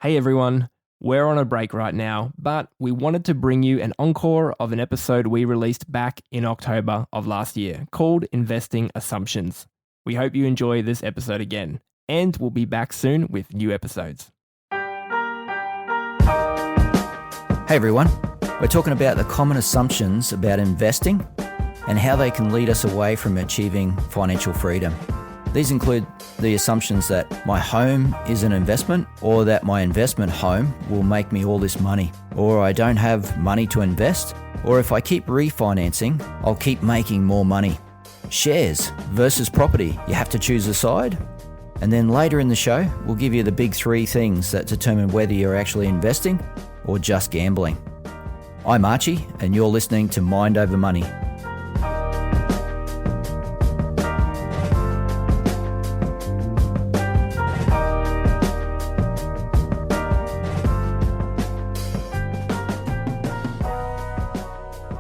Hey everyone, we're on a break right now, but we wanted to bring you an encore of an episode we released back in October of last year called Investing Assumptions. We hope you enjoy this episode again, and we'll be back soon with new episodes. Hey everyone, we're talking about the common assumptions about investing and how they can lead us away from achieving financial freedom. These include the assumptions that my home is an investment, or that my investment home will make me all this money, or I don't have money to invest, or if I keep refinancing, I'll keep making more money. Shares versus property, you have to choose a side. And then later in the show, we'll give you the big three things that determine whether you're actually investing or just gambling. I'm Archie, and you're listening to Mind Over Money.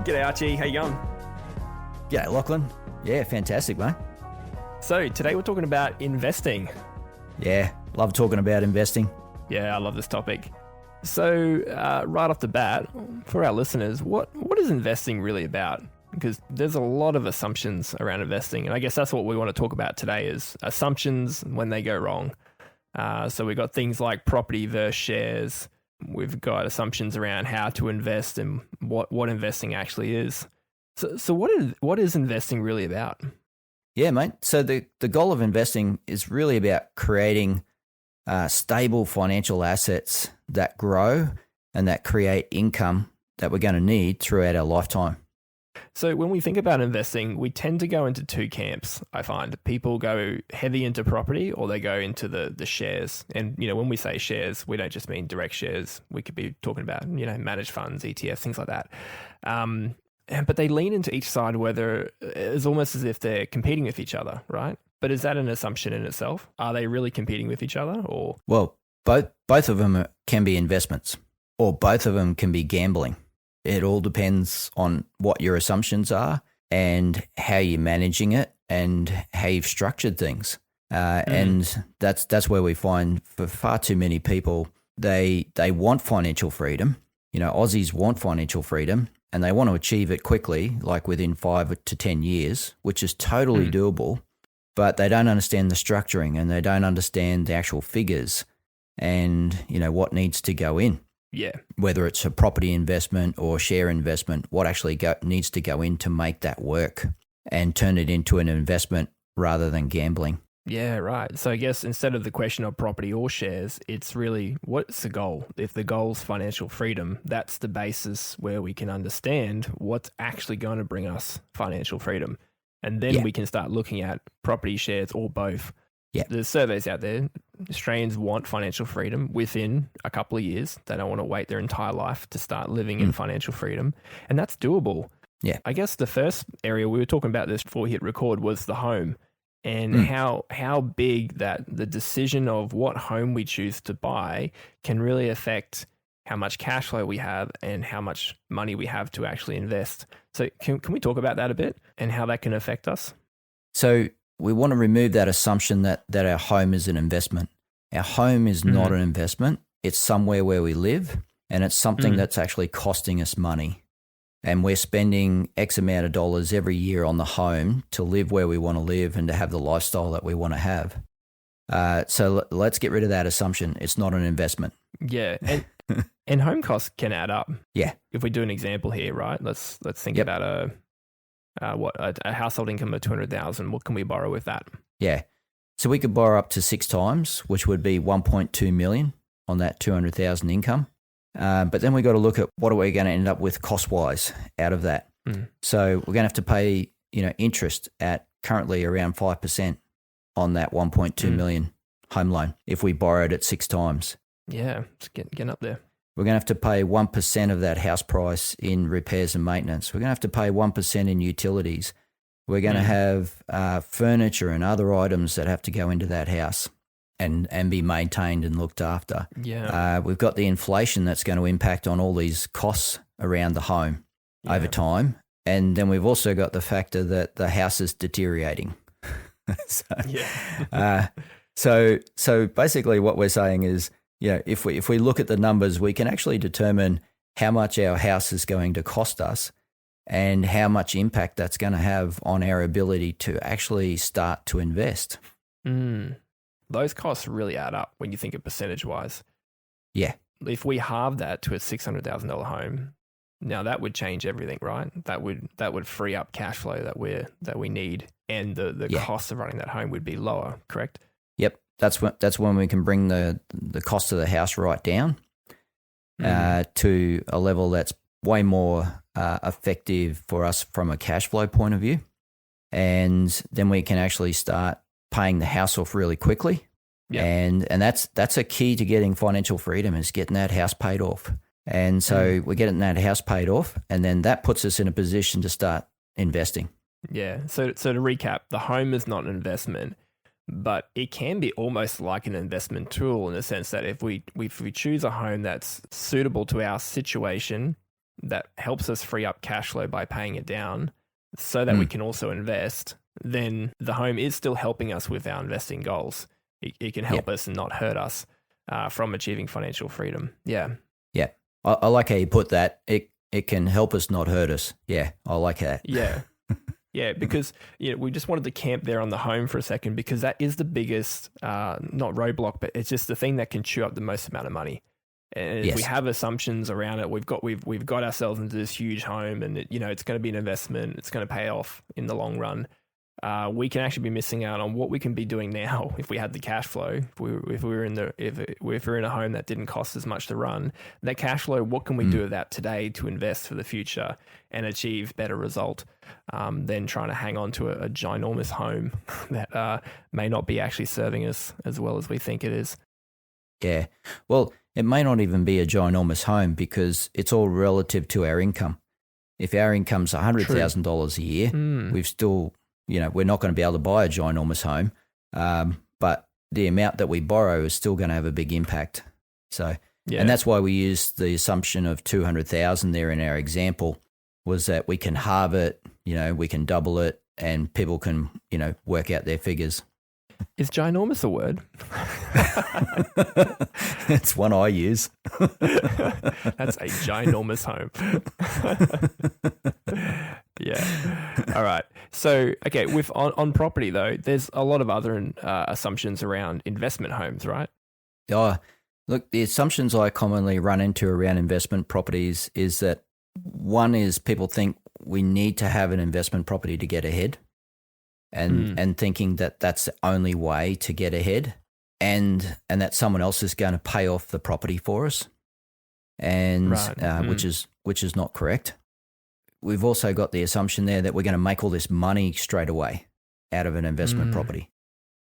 G'day Archie, how you going? G'day Lachlan. Yeah, fantastic, mate. So today we're talking about investing. Yeah, love talking about investing. Yeah, I love this topic. So right off the bat, for our listeners, what is investing really about? Because there's a lot of assumptions around investing, and I guess that's what we want to talk about today is assumptions when they go wrong. So we've got things like property versus shares. We've got assumptions around how to invest and what investing actually is. So what is investing really about? Yeah, mate. So the goal of investing is really about creating stable financial assets that grow and that create income that we're going to need throughout our lifetime. So when we think about investing, we tend to go into two camps, I find. People go heavy into property or they go into the shares. And, when we say shares, we don't just mean direct shares. We could be talking about, managed funds, ETFs, things like that. But they lean into each side whether it's almost as if they're competing with each other, right? But is that an assumption in itself? Are they really competing with each other? Or Well, both of them can be investments, or both of them can be gambling. It all depends on what your assumptions are and how you're managing it and how you've structured things. And that's where we find for far too many people, they want financial freedom. Aussies want financial freedom and they want to achieve it quickly, like within 5 to 10 years, which is totally doable, but they don't understand the structuring and they don't understand the actual figures and, what needs to go in. Yeah. Whether it's a property investment or share investment, what actually needs to go in to make that work and turn it into an investment rather than gambling. Yeah, right. So I guess instead of the question of property or shares, it's really what's the goal? If the goal's financial freedom, that's the basis where we can understand what's actually going to bring us financial freedom. And then we can start looking at property, shares, or both. Yeah. There's surveys out there. Australians want financial freedom within a couple of years. They don't want to wait their entire life to start living in financial freedom. And that's doable. Yeah. I guess the first area we were talking about this before we hit record was the home and how big that the decision of what home we choose to buy can really affect how much cash flow we have and how much money we have to actually invest. So can we talk about that a bit and how that can affect us? So we want to remove that assumption that our home is an investment. Our home is not an investment. It's somewhere where we live, and it's something that's actually costing us money. And we're spending X amount of dollars every year on the home to live where we want to live and to have the lifestyle that we want to have. So let's get rid of that assumption. It's not an investment. Yeah. And home costs can add up. Yeah. If we do an example here, right? Let's think about a household income of 200,000. What can we borrow with that? Yeah. So we could borrow up to 6 times, which would be 1.2 million on that 200,000 income. But then we got to look at what are we going to end up with cost-wise out of that. So we're going to have to pay, interest at currently around 5% on that 1.2 million home loan if we borrowed at 6 times. Yeah, it's getting up there. We're going to have to pay 1% of that house price in repairs and maintenance. We're going to have to pay 1% in utilities. We're going to have furniture and other items that have to go into that house and be maintained and looked after. Yeah. We've got the inflation that's going to impact on all these costs around the home over time. And then we've also got the factor that the house is deteriorating. So basically what we're saying is if we look at the numbers, we can actually determine how much our house is going to cost us and how much impact that's going to have on our ability to actually start to invest. Those costs really add up when you think of percentage-wise. Yeah. If we halve that to a $600,000 home, now that would change everything, right? That would free up cash flow that we need, and the cost of running that home would be lower, correct? Yep. That's when we can bring the cost of the house right down to a level that's way more effective for us from a cash flow point of view. And then we can actually start paying the house off really quickly. Yeah. And that's a key to getting financial freedom, is getting that house paid off. And so we're getting that house paid off, and then that puts us in a position to start investing. Yeah. So to recap, the home is not an investment, but it can be almost like an investment tool in the sense that if we choose a home that's suitable to our situation, that helps us free up cash flow by paying it down so that we can also invest, then the home is still helping us with our investing goals. It can help us and not hurt us from achieving financial freedom. Yeah. Yeah. I like how you put that. It can help us, not hurt us. Yeah, I like that. Yeah. Yeah, because we just wanted to camp there on the home for a second, because that is the biggest, not roadblock, but it's just the thing that can chew up the most amount of money. And if we have assumptions around it, we've got ourselves into this huge home, and it's going to be an investment. It's going to pay off in the long run. We can actually be missing out on what we can be doing now if we had the cash flow. If we were in a home that didn't cost as much to run, that cash flow, what can we do with that today to invest for the future and achieve better result than trying to hang on to a ginormous home that may not be actually serving us as well as we think it is. Yeah. Well, it may not even be a ginormous home because it's all relative to our income. If our income's $100,000 a year, we've still, we're not going to be able to buy a ginormous home, but the amount that we borrow is still going to have a big impact. So, and that's why we use the assumption of 200,000 there in our example, was that we can halve it, we can double it, and people can, work out their figures. Is ginormous a word? It's one I use. That's a ginormous home. Yeah. All right. So, okay, on property though, there's a lot of other assumptions around investment homes, right? Oh, look, the assumptions I commonly run into around investment properties is that one is people think we need to have an investment property to get ahead. And thinking that that's the only way to get ahead, and that someone else is going to pay off the property for us, and which is not correct. We've also got the assumption there that we're going to make all this money straight away out of an investment property,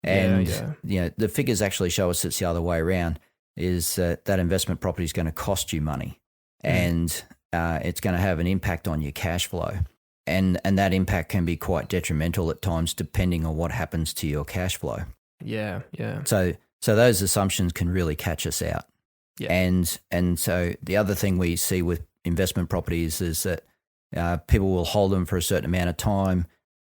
and the figures actually show us it's the other way around. Is that investment property is going to cost you money, and it's going to have an impact on your cash flow. And that impact can be quite detrimental at times, depending on what happens to your cash flow. Yeah, yeah. So those assumptions can really catch us out. Yeah. And so the other thing we see with investment properties is that people will hold them for a certain amount of time,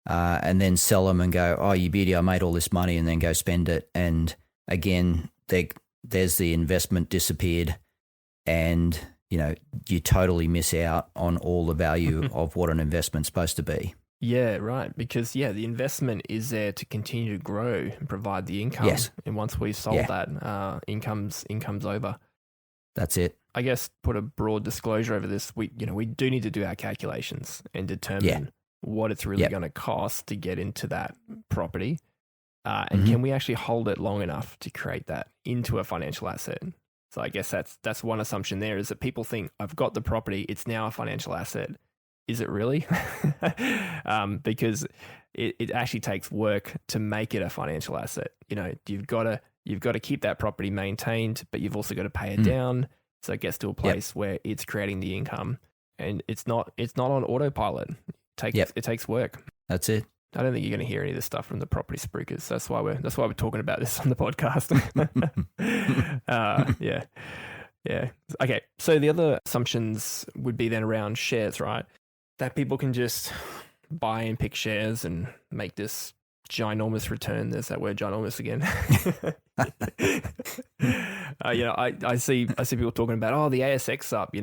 and then sell them and go, "Oh, you beauty, I made all this money," and then go spend it. And again, there's the investment disappeared, and you totally miss out on all the value of what an investment's supposed to be. Yeah, right. Because, the investment is there to continue to grow and provide the income. Yes. And once we've sold that, income's over. That's it. I guess put a broad disclosure over this. We do need to do our calculations and determine what it's really going to cost to get into that property. And can we actually hold it long enough to create that into a financial asset? So I guess that's one assumption there, is that people think, I've got the property, it's now a financial asset. Is it really? Because it actually takes work to make it a financial asset. You've got to keep that property maintained, but you've also got to pay it down. So it gets to a place where it's creating the income, and it's not on autopilot. It takes work. That's it. I don't think you're going to hear any of this stuff from the property spruikers. That's why we're talking about this on the podcast. Yeah. Okay. So the other assumptions would be then around shares, right? That people can just buy and pick shares and make this ginormous return. There's that word ginormous again. I see people talking about, oh, the ASX up,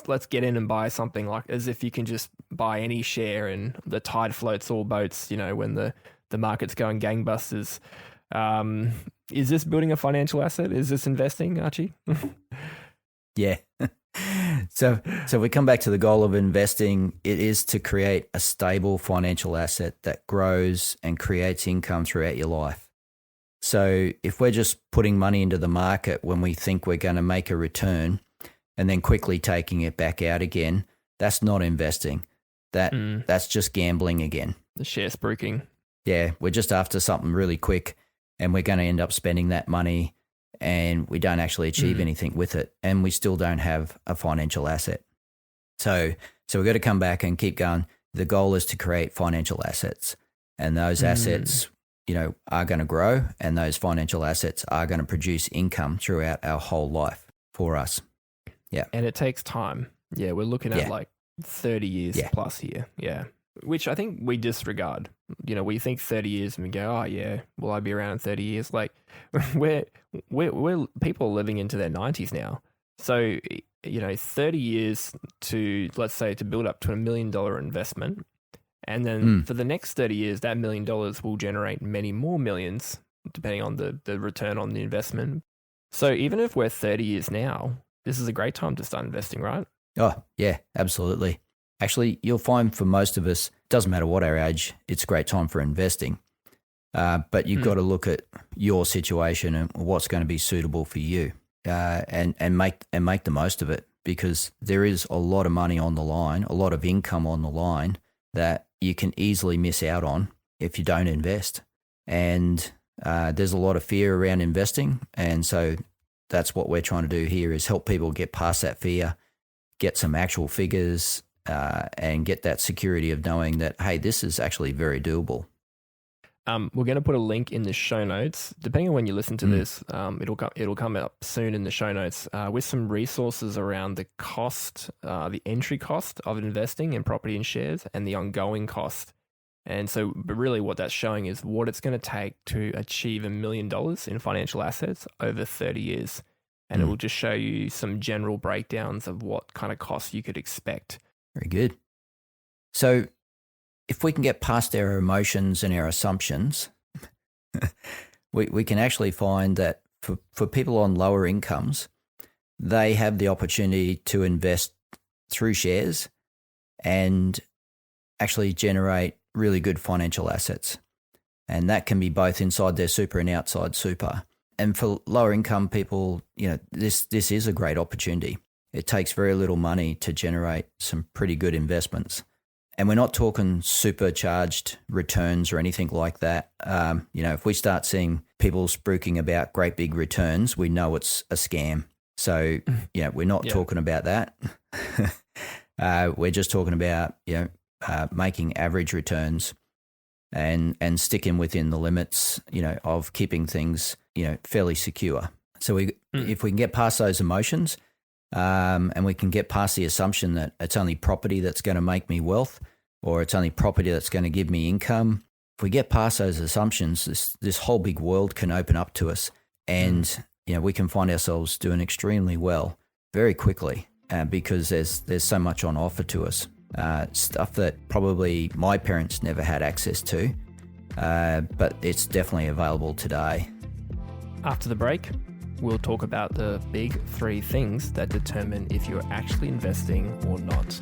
let's get in and buy something, like as if you can just buy any share and the tide floats all boats, when the market's going gangbusters. Is this building a financial asset? Is this investing, Archie? Yeah. So we come back to the goal of investing. It is to create a stable financial asset that grows and creates income throughout your life. So if we're just putting money into the market when we think we're going to make a return and then quickly taking it back out again, that's not investing. That's just gambling again. The share spruiking. Yeah, we're just after something really quick and we're going to end up spending that money and we don't actually achieve anything with it, and we still don't have a financial asset. So we've got to come back and keep going. The goal is to create financial assets, and those assets, are going to grow, and those financial assets are going to produce income throughout our whole life for us. Yeah. And it takes time. Yeah, we're looking at like 30 years plus here. Yeah. Which I think we disregard. We think 30 years and we go, oh yeah, will I be around in 30 years? Like we're people living into their 90s now. So, 30 years to, let's say, to build up to $1 million investment. And then for the next 30 years, that $1 million will generate many more millions, depending on the return on the investment. So even if we're 30 years now, this is a great time to start investing, right? Oh, yeah, absolutely. Actually, you'll find for most of us, it doesn't matter what our age, it's a great time for investing. But you've got to look at your situation and what's going to be suitable for you, and make the most of it, because there is a lot of money on the line, a lot of income on the line that you can easily miss out on if you don't invest. And there's a lot of fear around investing, and so that's what we're trying to do here, is help people get past that fear, get some actual figures, and get that security of knowing that, hey, this is actually very doable. We're going to put a link in the show notes. Depending on when you listen to this, it'll come up soon in the show notes with some resources around the cost, the entry cost of investing in property and shares, and the ongoing cost. And so, but really what that's showing is what it's going to take to achieve $1 million in financial assets over 30 years. And it will just show you some general breakdowns of what kind of costs you could expect. Very good. So if we can get past our emotions and our assumptions, we can actually find that for people on lower incomes, they have the opportunity to invest through shares and actually generate really good financial assets. And that can be both inside their super and outside super. And for lower income people, this is a great opportunity. It takes very little money to generate some pretty good investments. And we're not talking supercharged returns or anything like that. If we start seeing people spruiking about great big returns, we know it's a scam. So, we're not talking about that. We're just talking about, making average returns and sticking within the limits, of keeping things, fairly secure. So if we can get past those emotions, and we can get past the assumption that it's only property that's going to make me wealth, or it's only property that's going to give me income. If we get past those assumptions, this whole big world can open up to us, and we can find ourselves doing extremely well very quickly, because there's so much on offer to us. Stuff that probably my parents never had access to, but it's definitely available today. After the break, we'll talk about the big 3 things that determine if you're actually investing or not.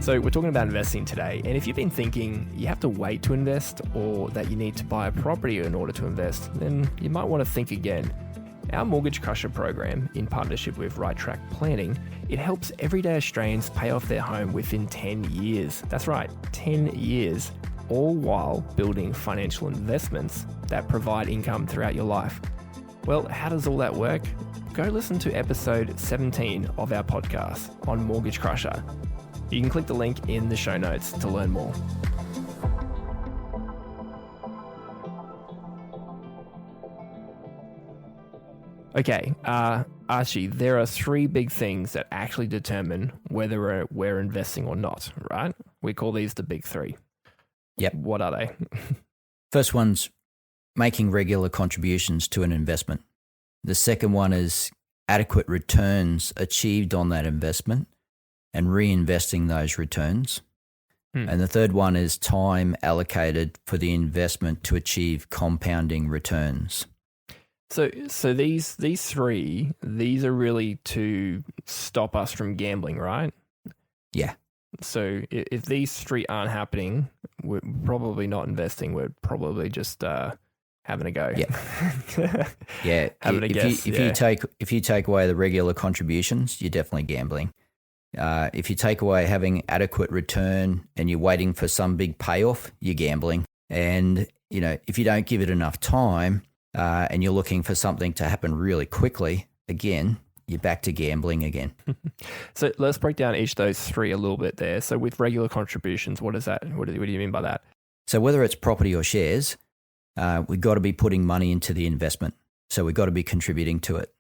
So we're talking about investing today, and if you've been thinking you have to wait to invest or that you need to buy a property in order to invest, then you might want to think again. Our Mortgage Crusher program, in partnership with Right Track Planning, it helps everyday Australians pay off their home within 10 years. That's right, 10 years. All while building financial investments that provide income throughout your life. Well, how does all that work? Go listen to episode 17 of our podcast on Mortgage Crusher. You can click the link in the show notes to learn more. Okay, Archie, there are three big things that actually determine whether we're investing or not, right? We call these the big three. Yep. What are they? First one's making regular contributions to an investment. The second one is adequate returns achieved on that investment and reinvesting those returns. And the third one is time allocated for the investment to achieve compounding returns. So these three, these are really to stop us from gambling, right? Yeah. So if these three aren't happening, we're probably not investing. We're probably just having a go. Yeah. Yeah. Having a guess. If you take away the regular contributions, you're definitely gambling. If you take away having adequate return and you're waiting for some big payoff, you're gambling. And, if you don't give it enough time and you're looking for something to happen really quickly, again, you're back to gambling again. So let's break down each of those three a little bit there. So with regular contributions, what is that? What do you mean by that? So whether it's property or shares, we've got to be putting money into the investment. So we've got to be contributing to it.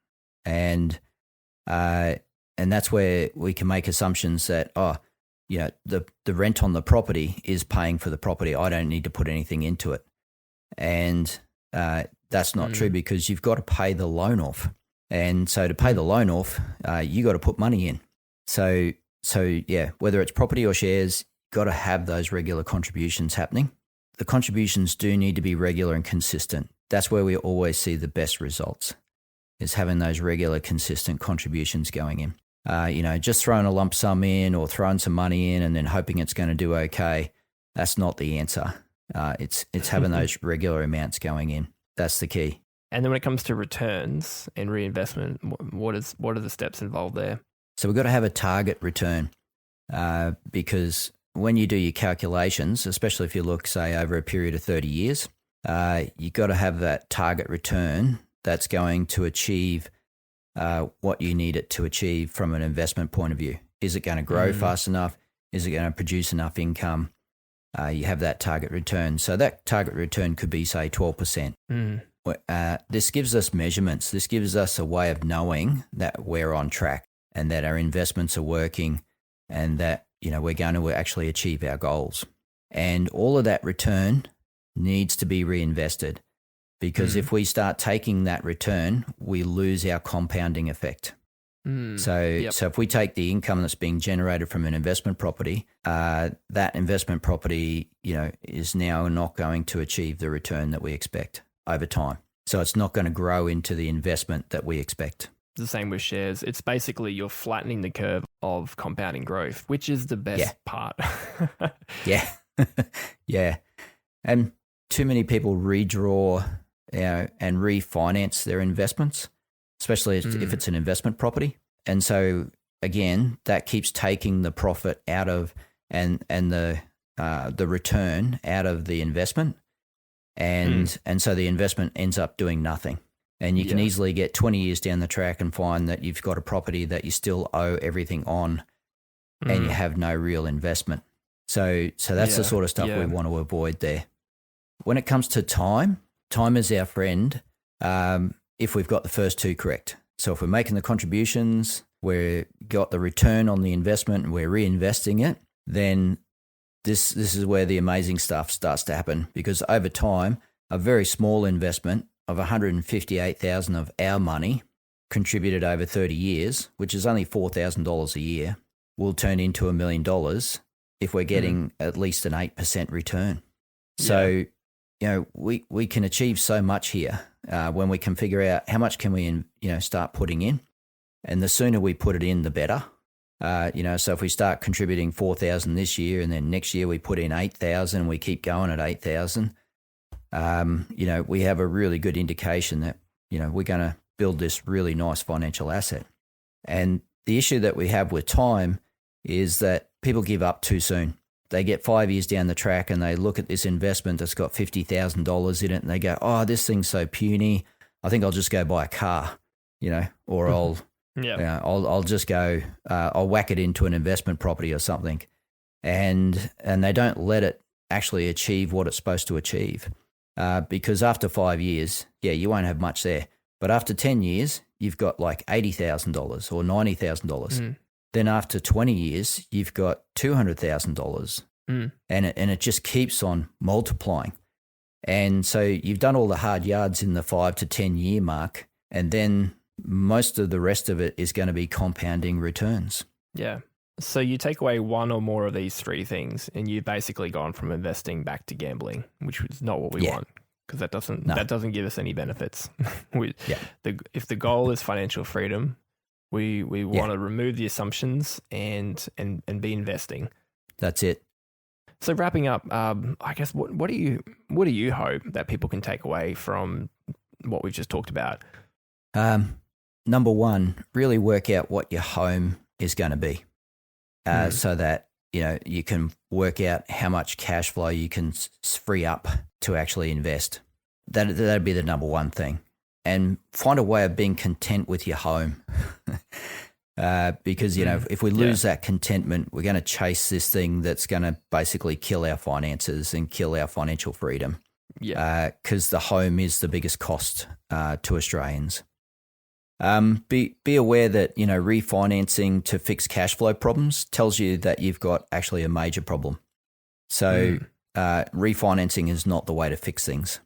And that's where we can make assumptions that, the rent on the property is paying for the property. I don't need to put anything into it. And that's not true because you've got to pay the loan off. And so to pay the loan off, you got to put money in. So yeah, whether it's property or shares, got to have those regular contributions happening. The contributions do need to be regular and consistent. That's where we always see the best results, is having those regular, consistent contributions going in. Just throwing a lump sum in or throwing some money in and then hoping it's going to do okay, that's not the answer. It's having those regular amounts going in. That's the key. And then when it comes to returns and reinvestment, what are the steps involved there? So we've got to have a target return because when you do your calculations, especially if you look, say, over a period of 30 years, you've got to have that target return that's going to achieve what you need it to achieve from an investment point of view. Is it going to grow fast enough? Is it going to produce enough income? You have that target return. So that target return could be, say, 12%. This gives us measurements. This gives us a way of knowing that we're on track and that our investments are working and that, we're going to actually achieve our goals. And all of that return needs to be reinvested because if we start taking that return, we lose our compounding effect. So if we take the income that's being generated from an investment property, that investment property, is now not going to achieve the return that we expect over time. So it's not going to grow into the investment that we expect. The same with shares. It's basically you're flattening the curve of compounding growth, which is the best part. Yeah. Yeah. And too many people redraw and refinance their investments, especially if it's an investment property. And so again, that keeps taking the profit out of and the return out of the investment. And so the investment ends up doing nothing. And you can easily get 20 years down the track and find that you've got a property that you still owe everything on and you have no real investment. So that's the sort of stuff we want to avoid there. When it comes to time is our friend if we've got the first two correct. So if we're making the contributions, we've got the return on the investment and we're reinvesting it, then this is where the amazing stuff starts to happen because over time, a very small investment of $158,000 of our money contributed over 30 years, which is only $4,000 a year, will turn into $1 million if we're getting at least an 8% return. So, we can achieve so much here when we can figure out how much can we, start putting in. And the sooner we put it in, the better. So if we start contributing 4,000 this year and then next year we put in 8,000, we keep going at 8,000, we have a really good indication that, we're going to build this really nice financial asset. And the issue that we have with time is that people give up too soon. They get 5 years down the track and they look at this investment that's got $50,000 in it and they go, oh, this thing's so puny. I think I'll just go buy a car, or I'll just go, I'll whack it into an investment property or something. And they don't let it actually achieve what it's supposed to achieve. Because after 5 years, you won't have much there. But after 10 years, you've got like $80,000 or $90,000. Then after 20 years, you've got $200,000. And it just keeps on multiplying. And so you've done all the hard yards in the 5 to 10 year mark, and then most of the rest of it is going to be compounding returns. Yeah. So you take away one or more of these three things, and you've basically gone from investing back to gambling, which is not what we want, because that doesn't give us any benefits. If the goal is financial freedom, we want to remove the assumptions and be investing. That's it. So wrapping up, I guess what do you hope that people can take away from what we've just talked about? Number one, really work out what your home is going to be, so that you can work out how much cash flow you can free up to actually invest. That'd be the number one thing, and find a way of being content with your home. Because, if we lose that contentment, we're going to chase this thing that's going to basically kill our finances and kill our financial freedom. Yeah. Because the home is the biggest cost to Australians. Be aware that, refinancing to fix cash flow problems tells you that you've got actually a major problem. So refinancing is not the way to fix things.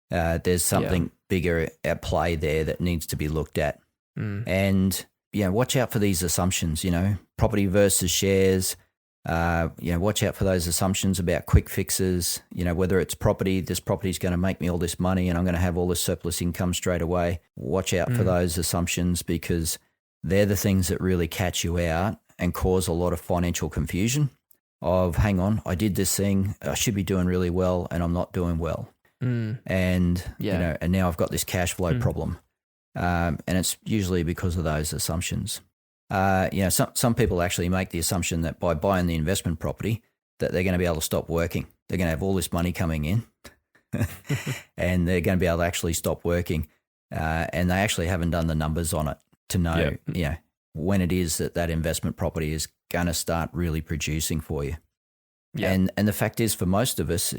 There's something bigger at play there that needs to be looked at. And watch out for these assumptions, property versus shares. Watch out for those assumptions about quick fixes, whether it's property, this property is going to make me all this money and I'm going to have all this surplus income straight away. Watch out for those assumptions, because they're the things that really catch you out and cause a lot of financial confusion of, hang on, I did this thing, I should be doing really well and I'm not doing well. And now I've got this cash flow problem. And it's usually because of those assumptions. Some people actually make the assumption that by buying the investment property that they're going to be able to stop working. They're going to have all this money coming in and they're going to be able to actually stop working. And they actually haven't done the numbers on it to know, when it is that investment property is going to start really producing for you. And the fact is, for most of us,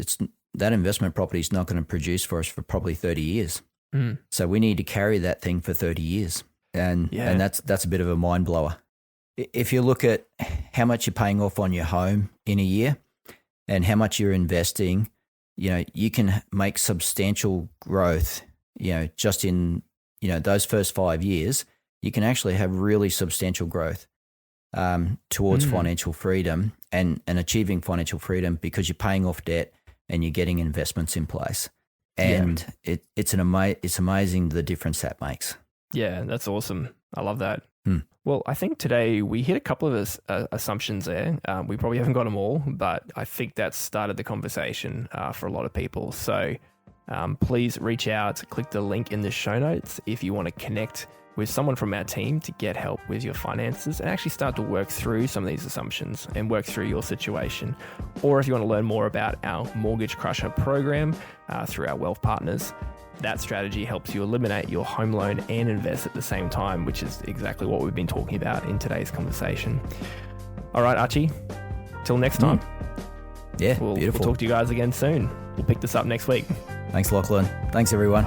that investment property is not going to produce for us for probably 30 years. So we need to carry that thing for 30 years. And that's a bit of a mind blower. If you look at how much you're paying off on your home in a year and how much you're investing, you can make substantial growth, just in, those first 5 years, you can actually have really substantial growth towards financial freedom and achieving financial freedom, because you're paying off debt and you're getting investments in place. And it's amazing the difference that makes. Yeah, that's awesome. I love that. Well, I think today we hit a couple of assumptions there. We probably haven't got them all, but I think that started the conversation for a lot of people. So please reach out, click the link in the show notes if you want to connect with someone from our team to get help with your finances and actually start to work through some of these assumptions and work through your situation. Or if you want to learn more about our Mortgage Crusher program through our wealth partners, that strategy helps you eliminate your home loan and invest at the same time, which is exactly what we've been talking about in today's conversation. All right, Archie, till next time. Yeah, beautiful. We'll talk to you guys again soon. We'll pick this up next week. Thanks, Lachlan. Thanks, everyone.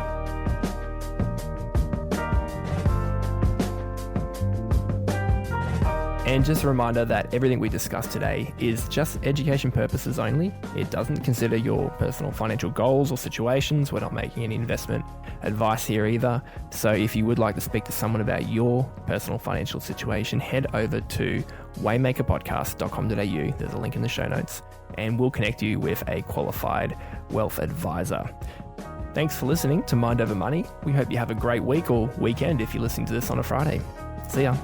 And just a reminder that everything we discussed today is just education purposes only. It doesn't consider your personal financial goals or situations. We're not making any investment advice here either. So if you would like to speak to someone about your personal financial situation, head over to waymakerpodcast.com.au. There's a link in the show notes, and we'll connect you with a qualified wealth advisor. Thanks for listening to Mind Over Money. We hope you have a great week or weekend if you're listening to this on a Friday. See ya.